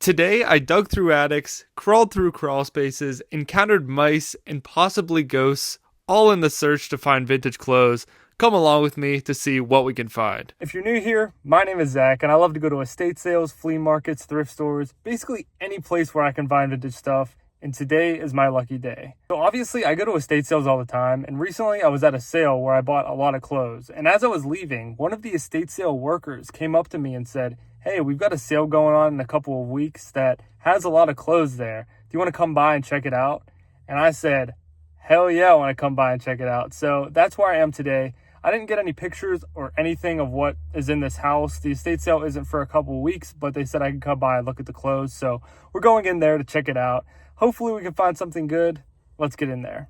Today, I dug through attics, crawled through crawl spaces, encountered mice, and possibly ghosts, all in the search to find vintage clothes. Come along with me to see what we can find. If you're new here, my name is Zach, and I love to go to estate sales, flea markets, thrift stores, basically any place where I can find vintage stuff, and today is my lucky day. So obviously, I go to estate sales all the time, and recently I was at a sale where I bought a lot of clothes, and as I was leaving, one of the estate sale workers came up to me and said, "Hey, we've got a sale going on in a couple of weeks that has a lot of clothes there. Do you want to come by and check it out?" And I said, hell yeah, I want to come by and check it out. So that's where I am today. I didn't get any pictures or anything of what is in this house. The estate sale isn't for a couple of weeks, but they said I could come by and look at the clothes. So we're going in there to check it out. Hopefully we can find something good. Let's get in there.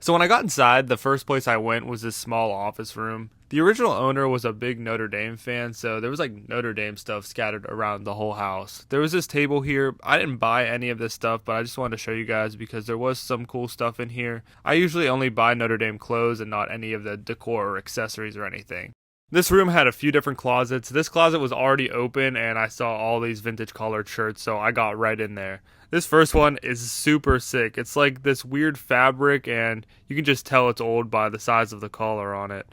So when I got inside, the first place I went was this small office room. The original owner was a big Notre Dame fan, so there was like Notre Dame stuff scattered around the whole house. There was this table here. I didn't buy any of this stuff, but I just wanted to show you guys because there was some cool stuff in here. I usually only buy Notre Dame clothes and not any of the decor or accessories or anything. This room had a few different closets. This closet was already open and I saw all these vintage collared shirts, so I got right in there. This first one is super sick. It's like this weird fabric and you can just tell it's old by the size of the collar on it.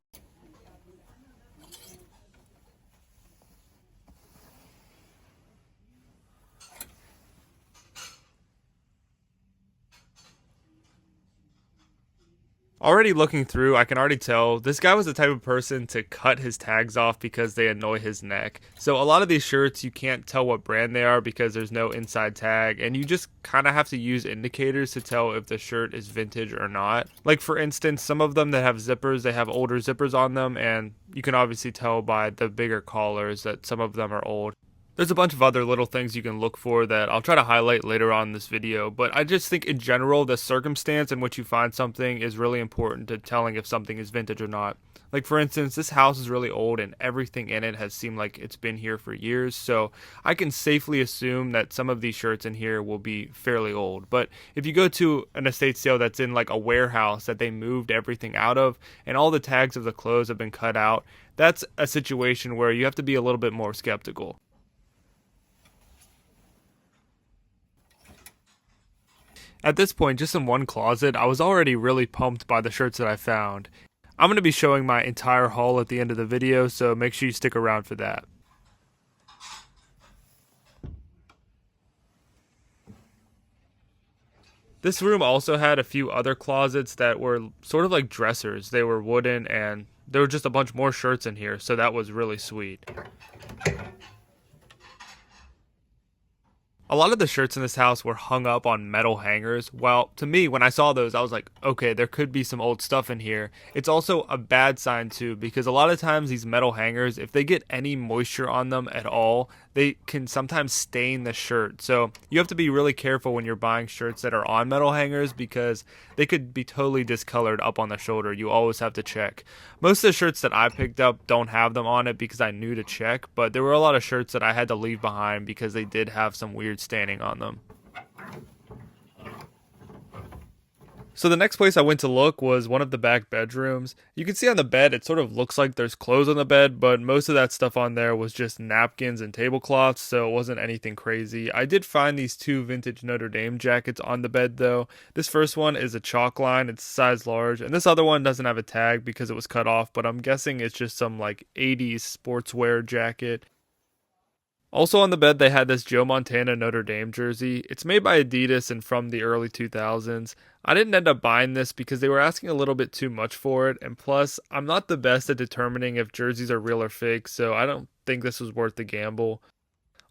Already looking through, I can already tell this guy was the type of person to cut his tags off because they annoy his neck. So a lot of these shirts, you can't tell what brand they are because there's no inside tag, and you just kind of have to use indicators to tell if the shirt is vintage or not. Like for instance, some of them that have zippers, they have older zippers on them, and you can obviously tell by the bigger collars that some of them are old. There's a bunch of other little things you can look for that I'll try to highlight later on in this video, but I just think in general the circumstance in which you find something is really important to telling if something is vintage or not. Like for instance, this house is really old and everything in it has seemed like it's been here for years, so I can safely assume that some of these shirts in here will be fairly old. But if you go to an estate sale that's in like a warehouse that they moved everything out of and all the tags of the clothes have been cut out, that's a situation where you have to be a little bit more skeptical. At this point, just in one closet, I was already really pumped by the shirts that I found. I'm going to be showing my entire haul at the end of the video, so make sure you stick around for that. This room also had a few other closets that were sort of like dressers. They were wooden and there were just a bunch more shirts in here, so that was really sweet. A lot of the shirts in this house were hung up on metal hangers. Well, to me, when I saw those, I was like, okay, there could be some old stuff in here. It's also a bad sign too, because a lot of times these metal hangers, if they get any moisture on them at all, they can sometimes stain the shirt. So you have to be really careful when you're buying shirts that are on metal hangers because they could be totally discolored up on the shoulder. You always have to check. Most of the shirts that I picked up don't have them on it because I knew to check, but there were a lot of shirts that I had to leave behind because they did have some weird staining on them. So the next place I went to look was one of the back bedrooms. You can see on the bed, it sort of looks like there's clothes on the bed, but most of that stuff on there was just napkins and tablecloths, so it wasn't anything crazy. I did find these two vintage Notre Dame jackets on the bed though. This first one is a chalk line, it's size large, and this other one doesn't have a tag because it was cut off, but I'm guessing it's just some like 80s sportswear jacket. Also on the bed, they had this Joe Montana Notre Dame jersey. It's made by Adidas and from the early 2000s. I didn't end up buying this because they were asking a little bit too much for it, and plus, I'm not the best at determining if jerseys are real or fake, so I don't think this was worth the gamble.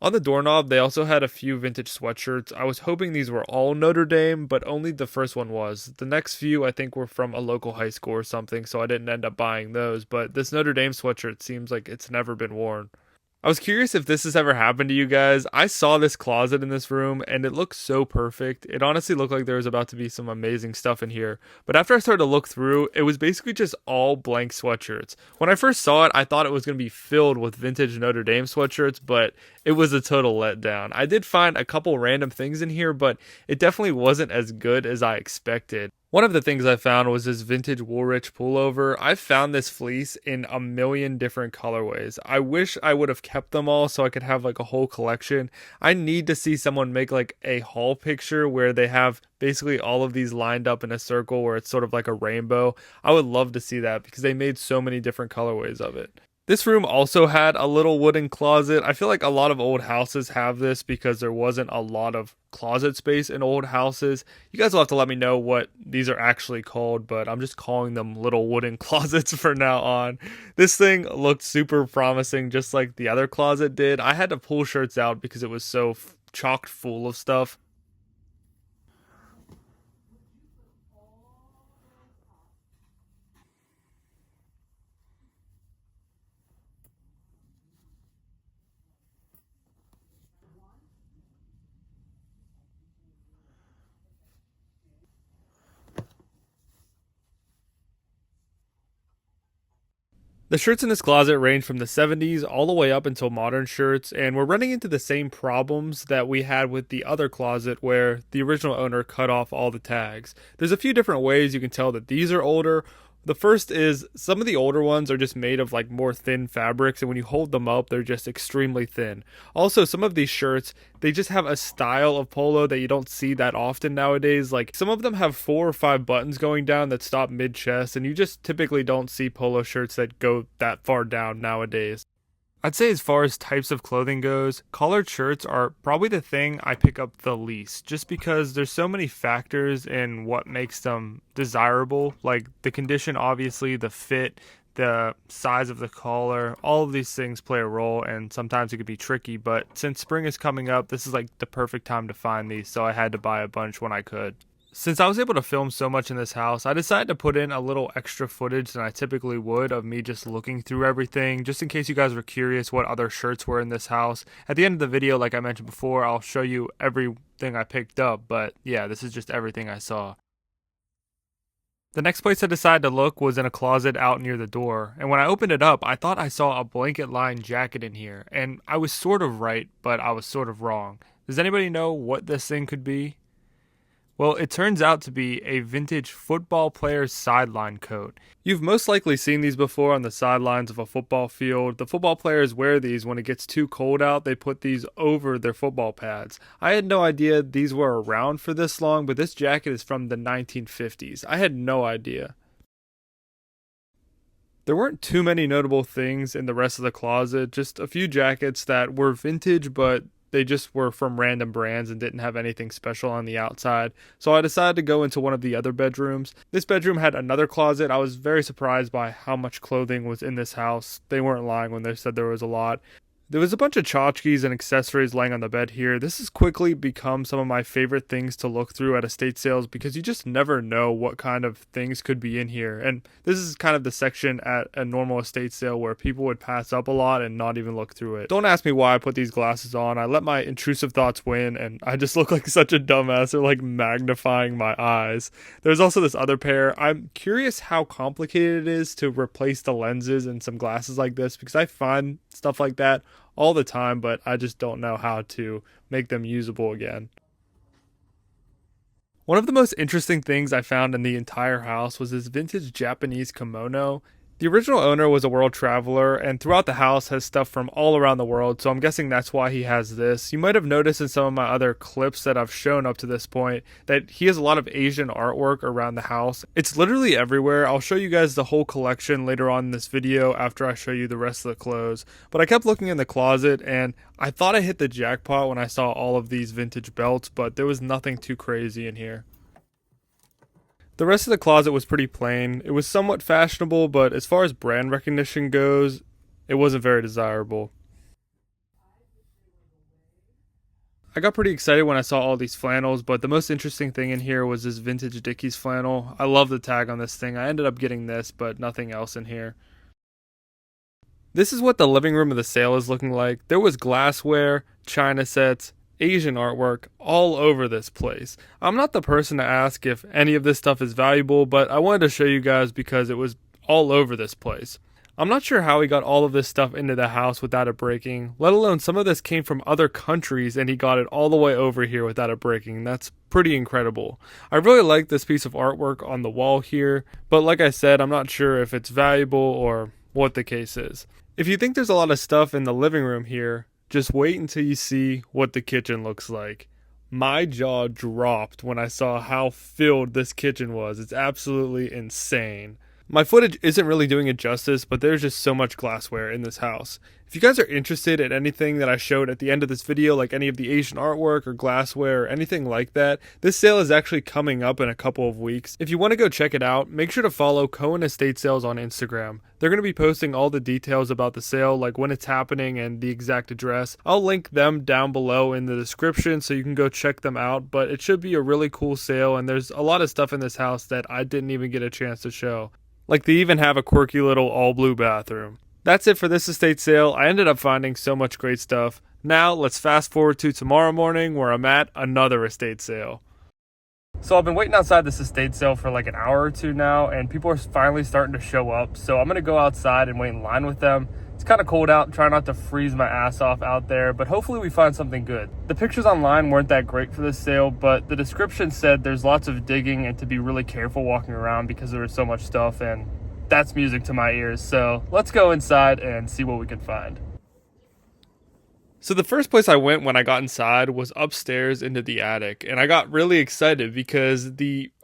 On the doorknob, they also had a few vintage sweatshirts. I was hoping these were all Notre Dame, but only the first one was. The next few, I think, were from a local high school or something, so I didn't end up buying those, but this Notre Dame sweatshirt seems like it's never been worn. I was curious if this has ever happened to you guys. I saw this closet in this room and it looked so perfect. It honestly looked like there was about to be some amazing stuff in here. But after I started to look through, it was basically just all blank sweatshirts. When I first saw it, I thought it was going to be filled with vintage Notre Dame sweatshirts, but it was a total letdown. I did find a couple random things in here, but it definitely wasn't as good as I expected. One of the things I found was this vintage Woolrich pullover. I found this fleece in a million different colorways. I wish I would have kept them all so I could have like a whole collection. I need to see someone make like a haul picture where they have basically all of these lined up in a circle where it's sort of like a rainbow. I would love to see that because they made so many different colorways of it. This room also had a little wooden closet. I feel like a lot of old houses have this because there wasn't a lot of closet space in old houses. You guys will have to let me know what these are actually called, but I'm just calling them little wooden closets for now on. This thing looked super promising just like the other closet did. I had to pull shirts out because it was so chocked full of stuff. The shirts in this closet range from the 70s all the way up until modern shirts, and we're running into the same problems that we had with the other closet where the original owner cut off all the tags. There's a few different ways you can tell that these are older. The first is some of the older ones are just made of like more thin fabrics, and when you hold them up, they're just extremely thin. Also, some of these shirts, they just have a style of polo that you don't see that often nowadays. Like some of them have 4 or 5 buttons going down that stop mid chest, and you just typically don't see polo shirts that go that far down nowadays. I'd say as far as types of clothing goes, collared shirts are probably the thing I pick up the least, just because there's so many factors in what makes them desirable, like the condition, obviously, the fit, the size of the collar, all of these things play a role, and sometimes it could be tricky, but since spring is coming up, this is like the perfect time to find these, so I had to buy a bunch when I could. Since I was able to film so much in this house, I decided to put in a little extra footage than I typically would of me just looking through everything, just in case you guys were curious what other shirts were in this house. At the end of the video, like I mentioned before, I'll show you everything I picked up, but yeah, this is just everything I saw. The next place I decided to look was in a closet out near the door, and when I opened it up, I thought I saw a blanket lined jacket in here, and I was sort of right, but I was sort of wrong. Does anybody know what this thing could be? Well, it turns out to be a vintage football player's sideline coat. You've most likely seen these before on the sidelines of a football field. The football players wear these when it gets too cold out. They put these over their football pads. I had no idea these were around for this long, but this jacket is from the 1950s. I had no idea. There weren't too many notable things in the rest of the closet, just a few jackets that were vintage, but they just were from random brands and didn't have anything special on the outside. So I decided to go into one of the other bedrooms. This bedroom had another closet. I was very surprised by how much clothing was in this house. They weren't lying when they said there was a lot. There was a bunch of tchotchkes and accessories laying on the bed here. This has quickly become some of my favorite things to look through at estate sales because you just never know what kind of things could be in here. And this is kind of the section at a normal estate sale where people would pass up a lot and not even look through it. Don't ask me why I put these glasses on. I let my intrusive thoughts win and I just look like such a dumbass. They're like magnifying my eyes. There's also this other pair. I'm curious how complicated it is to replace the lenses in some glasses like this because I find stuff like that all the time, but I just don't know how to make them usable again. One of the most interesting things I found in the entire house was this vintage Japanese kimono. The original owner was a world traveler, and throughout the house has stuff from all around the world, so I'm guessing that's why he has this. You might have noticed in some of my other clips that I've shown up to this point that he has a lot of Asian artwork around the house. It's literally everywhere. I'll show you guys the whole collection later on in this video after I show you the rest of the clothes. But I kept looking in the closet, and I thought I hit the jackpot when I saw all of these vintage belts, but there was nothing too crazy in here. The rest of the closet was pretty plain. It was somewhat fashionable, but as far as brand recognition goes, it wasn't very desirable. I got pretty excited when I saw all these flannels, but the most interesting thing in here was this vintage Dickies flannel. I love the tag on this thing. I ended up getting this, but nothing else in here. This is what the living room of the sale is looking like. There was glassware, china sets, Asian artwork all over this place. I'm not the person to ask if any of this stuff is valuable, but I wanted to show you guys because it was all over this place. I'm not sure how he got all of this stuff into the house without it breaking, let alone some of this came from other countries and he got it all the way over here without it breaking. That's pretty incredible. I really like this piece of artwork on the wall here, but like I said, I'm not sure if it's valuable or what the case is. If you think there's a lot of stuff in the living room here, just wait until you see what the kitchen looks like. My jaw dropped when I saw how filled this kitchen was. It's absolutely insane. My footage isn't really doing it justice, but there's just so much glassware in this house. If you guys are interested in anything that I showed at the end of this video, like any of the Asian artwork or glassware or anything like that, this sale is actually coming up in a couple of weeks. If you want to go check it out, make sure to follow Cohen Estate Sales on Instagram. They're going to be posting all the details about the sale, like when it's happening and the exact address. I'll link them down below in the description so you can go check them out, but it should be a really cool sale and there's a lot of stuff in this house that I didn't even get a chance to show. Like they even have a quirky little all blue bathroom. That's it for this estate sale. I ended up finding so much great stuff. Now let's fast forward to tomorrow morning where I'm at another estate sale. So I've been waiting outside this estate sale for like an hour or two now and people are finally starting to show up. So I'm going to go outside and wait in line with them. It's kind of cold out, try not to freeze my ass off out there, but hopefully we find something good. The pictures online weren't that great for this sale, but the description said there's lots of digging and to be really careful walking around because there was so much stuff, and that's music to my ears. So let's go inside and see what we can find. So the first place I went when I got inside was upstairs into the attic, and I got really excited because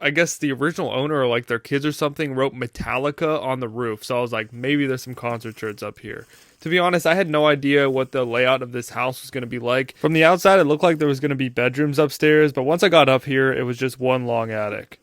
I guess the original owner or like their kids or something wrote Metallica on the roof. So I was like, maybe there's some concert shirts up here. To be honest, I had no idea what the layout of this house was going to be like. From the outside, it looked like there was going to be bedrooms upstairs, but once I got up here, it was just one long attic.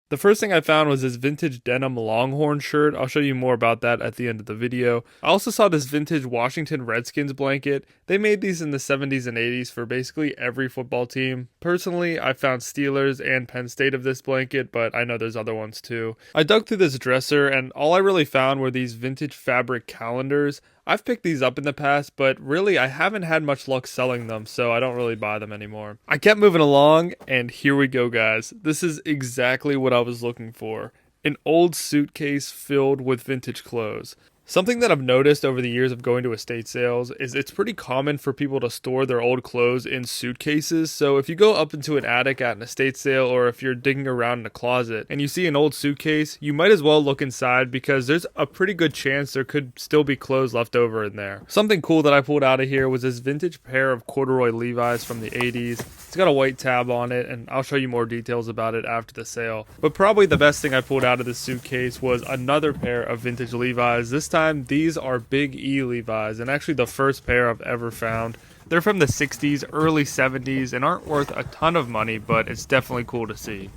The first thing I found was this vintage denim Longhorn shirt. I'll show you more about that at the end of the video. I also saw this vintage Washington Redskins blanket. They made these in the 70s and 80s for basically every football team. Personally, I found Steelers and Penn State of this blanket, but I know there's other ones too. I dug through this dresser and all I really found were these vintage fabric calendars. I've picked these up in the past, but really I haven't had much luck selling them, so I don't really buy them anymore. I kept moving along, and here we go, guys. This is exactly what I was looking for. An old suitcase filled with vintage clothes. Something that I've noticed over the years of going to estate sales is it's pretty common for people to store their old clothes in suitcases. So if you go up into an attic at an estate sale or if you're digging around in a closet and you see an old suitcase, you might as well look inside because there's a pretty good chance there could still be clothes left over in there. Something cool that I pulled out of here was this vintage pair of corduroy Levi's from the 80s. It's got a white tab on it and I'll show you more details about it after the sale. But probably the best thing I pulled out of this suitcase was another pair of vintage Levi's. This time these are Big E Levi's and actually the first pair I've ever found. They're from the 60s, early 70s and aren't worth a ton of money, but it's definitely cool to see.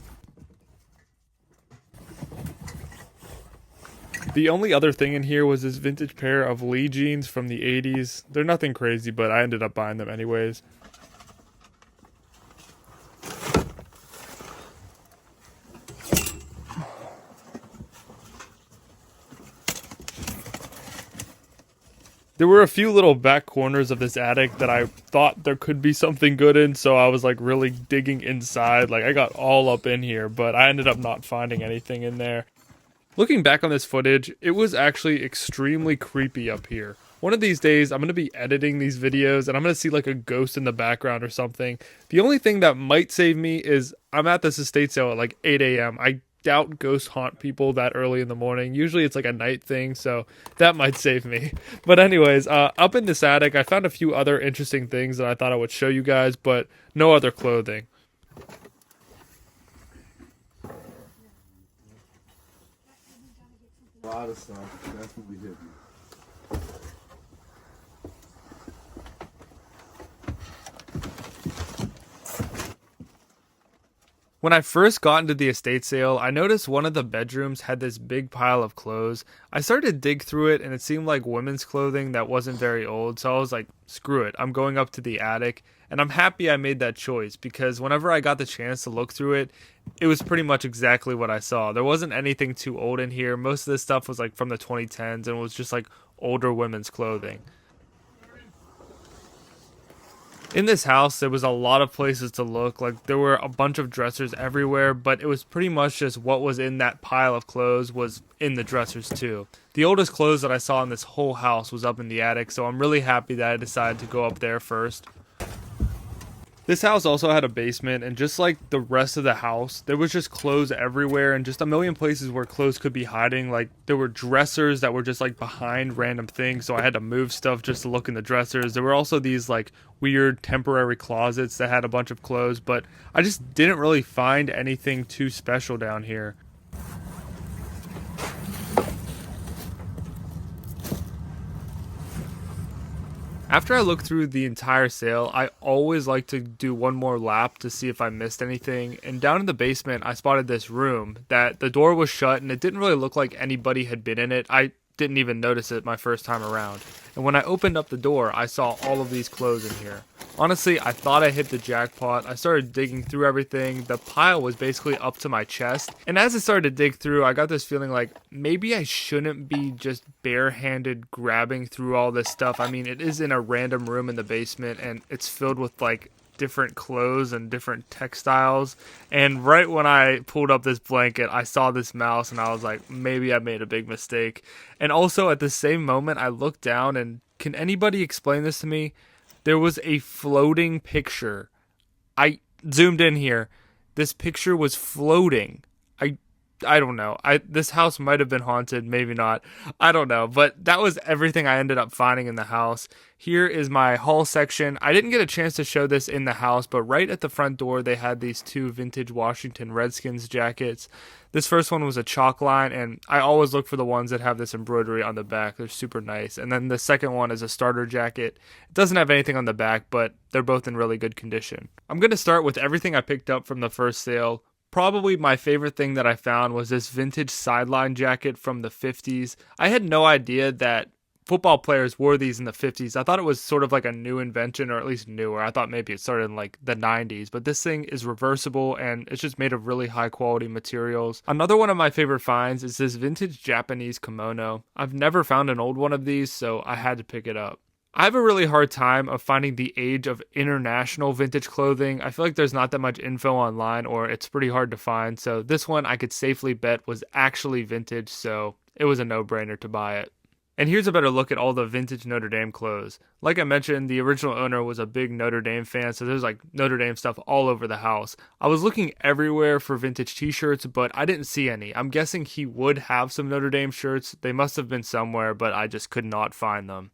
The only other thing in here was this vintage pair of Lee jeans from the 80s. They're nothing crazy, but I ended up buying them anyways. There were a few little back corners of this attic that I thought there could be something good in, so I was like really digging inside. Like I got all up in here, but I ended up not finding anything in there. Looking back on this footage, it was actually extremely creepy up here. One of these days, I'm going to be editing these videos and I'm going to see like a ghost in the background or something. The only thing that might save me is I'm at this estate sale at like 8 a.m. I doubt ghosts haunt people that early in the morning. Usually it's like a night thing, so that might save me. But anyways, up in this attic, I found a few other interesting things that I thought I would show you guys, but no other clothing. A lot of stuff. That's what we did. When I first got into the estate sale, I noticed one of the bedrooms had this big pile of clothes. I started to dig through it and it seemed like women's clothing that wasn't very old, so I was like, screw it, I'm going up to the attic. And I'm happy I made that choice because whenever I got the chance to look through it, it was pretty much exactly what I saw. There wasn't anything too old in here. Most of this stuff was like from the 2010s and it was just like older women's clothing. In this house, there was a lot of places to look. Like, there were a bunch of dressers everywhere, but it was pretty much just what was in that pile of clothes was in the dressers too. The oldest clothes that I saw in this whole house was up in the attic, so I'm really happy that I decided to go up there first. This house also had a basement, and just like the rest of the house, there was just clothes everywhere and just a million places where clothes could be hiding. Like, there were dressers that were just like behind random things, so I had to move stuff just to look in the dressers. There were also these like weird temporary closets that had a bunch of clothes, but I just didn't really find anything too special down here. After I look through the entire sale, I always like to do one more lap to see if I missed anything. And down in the basement, I spotted this room that the door was shut and it didn't really look like anybody had been in it. I didn't even notice it my first time around. And when I opened up the door, I saw all of these clothes in here. Honestly, I thought I hit the jackpot. I started digging through everything. The pile was basically up to my chest. And as I started to dig through, I got this feeling like maybe I shouldn't be just barehanded grabbing through all this stuff. I mean, it is in a random room in the basement and it's filled with like different clothes and different textiles. And right when I pulled up this blanket, I saw this mouse and I was like, maybe I made a big mistake. And also at the same moment, I looked down and can anybody explain this to me? There was a floating picture. I zoomed in here. This picture was floating. I don't know. This house might have been haunted, maybe not. I don't know, but that was everything I ended up finding in the house. Here is my haul section. I didn't get a chance to show this in the house, but right at the front door they had these two vintage Washington Redskins jackets. This first one was a chalk line, and I always look for the ones that have this embroidery on the back. They're super nice. And then the second one is a starter jacket. It doesn't have anything on the back, but they're both in really good condition. I'm going to start with everything I picked up from the first sale. Probably my favorite thing that I found was this vintage Sideline jacket from the 50s. I had no idea that football players wore these in the 50s. I thought it was sort of like a new invention, or at least newer. I thought maybe it started in like the 90s, but this thing is reversible and it's just made of really high quality materials. Another one of my favorite finds is this vintage Japanese kimono. I've never found an old one of these, so I had to pick it up. I have a really hard time of finding the age of international vintage clothing. I feel like there's not that much info online, or it's pretty hard to find. So this one I could safely bet was actually vintage, so it was a no-brainer to buy it. And here's a better look at all the vintage Notre Dame clothes. Like I mentioned, the original owner was a big Notre Dame fan, so there's like Notre Dame stuff all over the house. I was looking everywhere for vintage t-shirts, but I didn't see any. I'm guessing he would have some Notre Dame shirts. They must have been somewhere, but I just could not find them.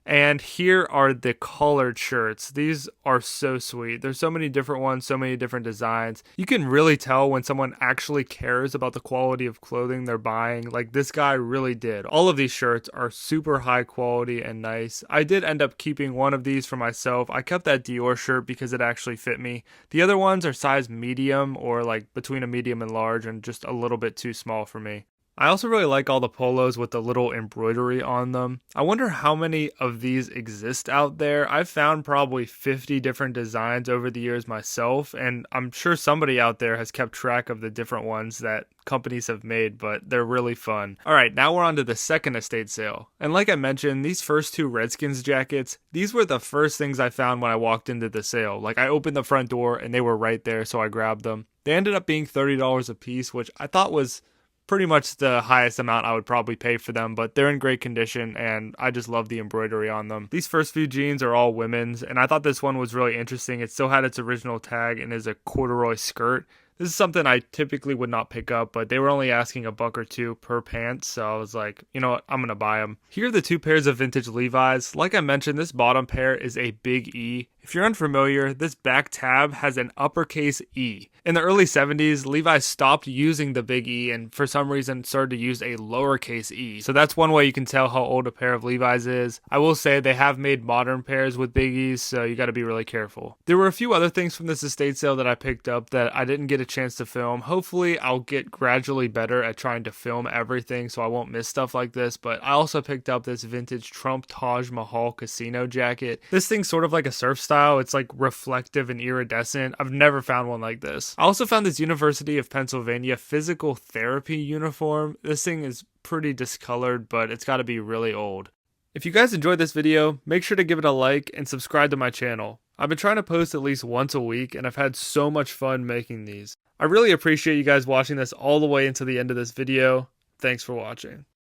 And here are the collared shirts. These are so sweet. There's so many different ones, so many different designs. You can really tell when someone actually cares about the quality of clothing they're buying. Like this guy really did. All of these shirts are super high quality and nice. I did end up keeping one of these for myself. I kept that Dior shirt because it actually fit me. The other ones are size medium, or like between a medium and large, and just a little bit too small for me. I also really like all the polos with the little embroidery on them. I wonder how many of these exist out there. I've found probably 50 different designs over the years myself, and I'm sure somebody out there has kept track of the different ones that companies have made, but they're really fun. Alright, now we're on to the second estate sale. And like I mentioned, these first two Redskins jackets, these were the first things I found when I walked into the sale. Like, I opened the front door and they were right there, so I grabbed them. They ended up being $30 a piece, which I thought was pretty much the highest amount I would probably pay for them, but they're in great condition and I just love the embroidery on them. These first few jeans are all women's, and I thought this one was really interesting. It still had its original tag and is a corduroy skirt. This is something I typically would not pick up, but they were only asking $1 or $2 per pants, so I was like, you know what, I'm gonna buy them. Here are the two pairs of vintage Levi's. Like I mentioned, this bottom pair is a Big E. If you're unfamiliar, this back tab has an uppercase E. In the early 70s, Levi's stopped using the Big E and for some reason started to use a lowercase e. So that's one way you can tell how old a pair of Levi's is. I will say they have made modern pairs with Big E's, so you gotta be really careful. There were a few other things from this estate sale that I picked up that I didn't get a chance to film. Hopefully I'll get gradually better at trying to film everything so I won't miss stuff like this, but I also picked up this vintage Trump Taj Mahal casino jacket. This thing's sort of like a surf style. It's like reflective and iridescent. I've never found one like this. I also found this University of Pennsylvania physical therapy uniform. This thing is pretty discolored, but it's got to be really old. If you guys enjoyed this video, make sure to give it a like and subscribe to my channel. I've been trying to post at least once a week, and I've had so much fun making these. I really appreciate you guys watching this all the way into the end of this video. Thanks for watching.